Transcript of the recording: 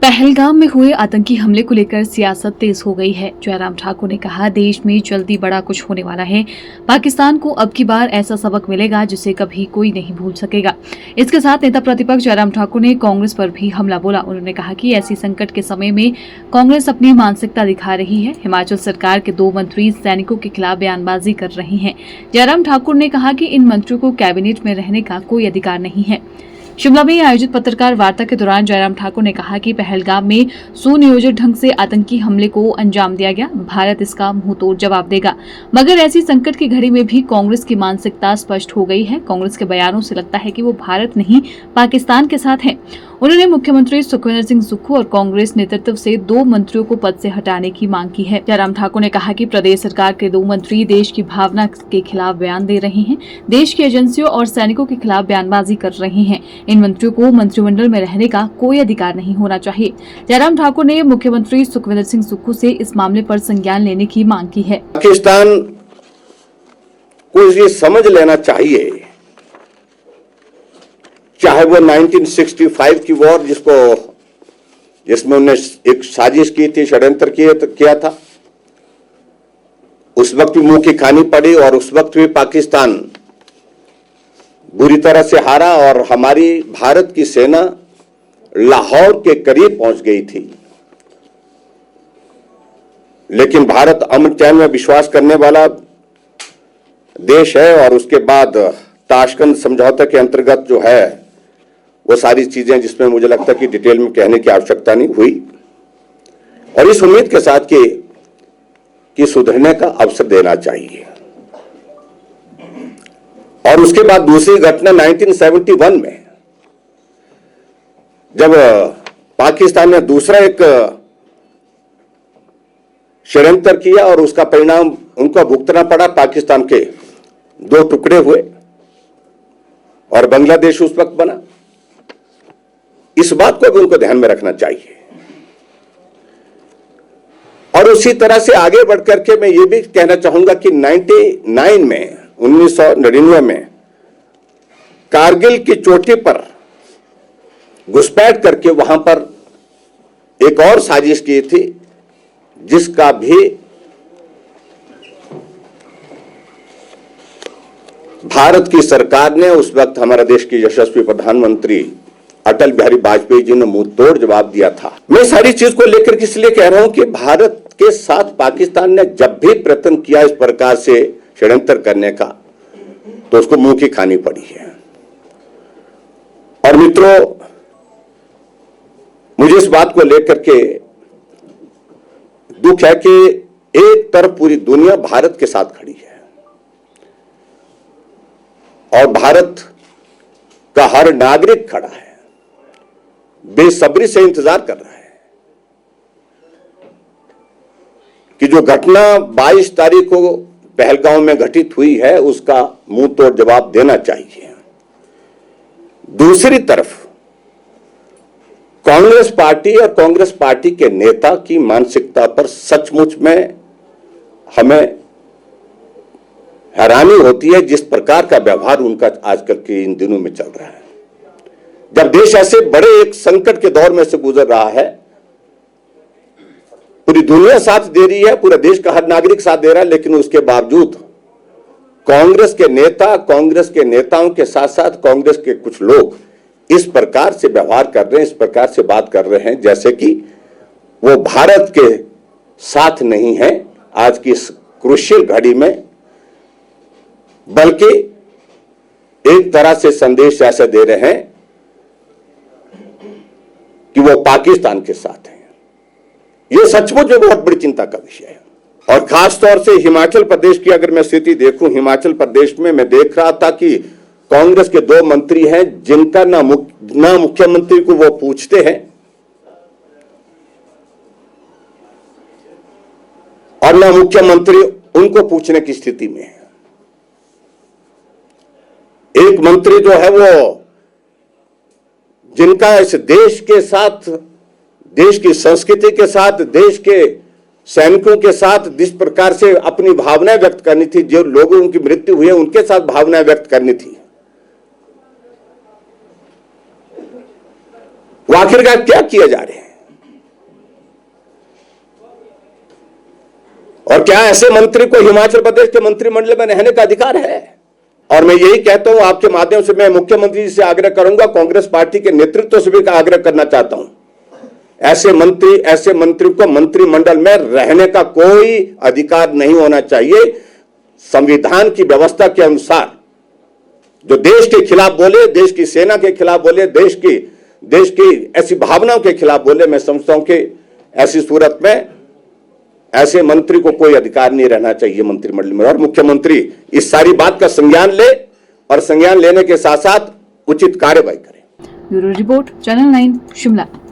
पहलगाम में हुए आतंकी हमले को लेकर सियासत तेज हो गई है। जयराम ठाकुर ने कहा, देश में जल्दी बड़ा कुछ होने वाला है। पाकिस्तान को अब की बार ऐसा सबक मिलेगा जिसे कभी कोई नहीं भूल सकेगा। इसके साथ नेता प्रतिपक्ष जयराम ठाकुर ने कांग्रेस पर भी हमला बोला। उन्होंने कहा कि ऐसी संकट के समय में कांग्रेस अपनी मानसिकता दिखा रही है। हिमाचल सरकार के 2 मंत्री सैनिकों के खिलाफ बयानबाजी कर रहे हैं। जयराम ठाकुर ने कहा कि इन मंत्रियों को कैबिनेट में रहने का कोई अधिकार नहीं है। शिमला में आयोजित पत्रकार वार्ता के दौरान जयराम ठाकुर ने कहा कि पहलगाम में सुनियोजित ढंग से आतंकी हमले को अंजाम दिया गया। भारत इसका मुंहतोड़ जवाब देगा। मगर ऐसी संकट की घड़ी में भी कांग्रेस की मानसिकता स्पष्ट हो गई है। कांग्रेस के बयानों से लगता है कि वो भारत नहीं पाकिस्तान के साथ है। उन्होंने मुख्यमंत्री सुखविंदर सिंह सुक्खू और कांग्रेस नेतृत्व से 2 मंत्रियों को पद से हटाने की मांग की है। जयराम ठाकुर ने कहा कि प्रदेश सरकार के 2 मंत्री देश की भावना के खिलाफ बयान दे रहे हैं। देश की एजेंसियों और सैनिकों के खिलाफ बयानबाजी कर रहे हैं। इन मंत्रियों को मंत्रिमंडल में रहने का कोई अधिकार नहीं होना चाहिए। जयराम ठाकुर ने मुख्यमंत्री सुखविंदर सिंह सुक्खू से इस मामले पर संज्ञान लेने की मांग की है। पाकिस्तान को ये समझ लेना चाहिए, चाहे वो 1965 की वॉर जिसमें उन्होंने एक साजिश की थी, षड्यंत्र किया था, उस वक्त भी मुंह की खानी पड़ी और उस वक्त भी पाकिस्तान बुरी तरह से हारा और हमारी भारत की सेना लाहौर के करीब पहुंच गई थी। लेकिन भारत अमन चैन में विश्वास करने वाला देश है और उसके बाद ताशकंद समझौते के अंतर्गत जो है वो सारी चीजें, जिसमें मुझे लगता है कि डिटेल में कहने की आवश्यकता नहीं हुई, और इस उम्मीद के साथ कि सुधरने का अवसर देना चाहिए। और उसके बाद दूसरी घटना 1971 में, जब पाकिस्तान ने दूसरा एक षड्यंत्र किया और उसका परिणाम उनको भुगतना पड़ा। पाकिस्तान के 2 टुकड़े हुए और बांग्लादेश उस वक्त बना। इस बात को भी उनको ध्यान में रखना चाहिए। और उसी तरह से आगे बढ़कर के मैं ये भी कहना चाहूंगा कि 1999 में कारगिल की चोटी पर घुसपैठ करके वहां पर एक और साजिश की थी, जिसका भी भारत की सरकार ने, उस वक्त हमारे देश के यशस्वी प्रधानमंत्री अटल बिहारी वाजपेयी जी ने मुंह तोड़ जवाब दिया था। मैं सारी चीज को लेकर इसलिए कह रहा हूं कि भारत के साथ पाकिस्तान ने जब भी प्रयत्न किया इस प्रकार से षड्यंत्र करने का, तो उसको मुंह की खानी पड़ी है। और मित्रों, मुझे इस बात को लेकर के दुख है कि एक तरफ पूरी दुनिया भारत के साथ खड़ी है और भारत का हर नागरिक खड़ा है, बेसब्री से इंतजार कर रहा है कि जो घटना 22 तारीख को पहलगाम में घटित हुई है उसका मुंह तोड़ जवाब देना चाहिए। दूसरी तरफ कांग्रेस पार्टी और कांग्रेस पार्टी के नेता की मानसिकता पर सचमुच में हमें हैरानी होती है, जिस प्रकार का व्यवहार उनका आजकल के इन दिनों में चल रहा है। जब देश ऐसे बड़े एक संकट के दौर में से गुजर रहा है, पूरी दुनिया साथ दे रही है, पूरा देश का हर नागरिक साथ दे रहा है, लेकिन उसके बावजूद कांग्रेस के नेता, कांग्रेस के नेताओं के साथ साथ कांग्रेस के कुछ लोग इस प्रकार से व्यवहार कर रहे हैं, इस प्रकार से बात कर रहे हैं जैसे कि वो भारत के साथ नहीं है आज की इस क्रूशियल घड़ी में, बल्कि एक तरह से संदेश ऐसे दे रहे हैं कि वो पाकिस्तान के साथ हैं। ये सचमुच में बहुत बड़ी चिंता का विषय है। और खास तौर से हिमाचल प्रदेश की अगर मैं स्थिति देखूं, हिमाचल प्रदेश में मैं देख रहा था कि कांग्रेस के 2 मंत्री हैं जिनका ना मुख्यमंत्री को वो पूछते हैं और ना मुख्यमंत्री उनको पूछने की स्थिति में है। एक मंत्री जो है वो, जिनका इस देश के साथ, देश की संस्कृति के साथ, देश के सैनिकों के साथ जिस प्रकार से अपनी भावनाएं व्यक्त करनी थी, जो लोगों की मृत्यु हुई है उनके साथ भावनाएं व्यक्त करनी थी, वो आखिरकार क्या किया जा रहे हैं? और क्या ऐसे मंत्री को हिमाचल प्रदेश के मंत्रिमंडल में रहने का अधिकार है? और मैं यही कहता हूं, आपके माध्यम से मैं मुख्यमंत्री जी से आग्रह करूंगा, कांग्रेस पार्टी के नेतृत्व से भी आग्रह करना चाहता हूं, ऐसे मंत्री को मंत्रिमंडल में रहने का कोई अधिकार नहीं होना चाहिए। संविधान की व्यवस्था के अनुसार जो देश के खिलाफ बोले, देश की सेना के खिलाफ बोले, देश की ऐसी भावनाओं के खिलाफ बोले, मैं समझता हूं कि ऐसी सूरत में ऐसे मंत्री को कोई अधिकार नहीं रहना चाहिए मंत्रिमंडल में। और मुख्यमंत्री इस सारी बात का संज्ञान ले और संज्ञान लेने के साथ साथ उचित कार्रवाई करें। Bureau report, channel 9 Shimla.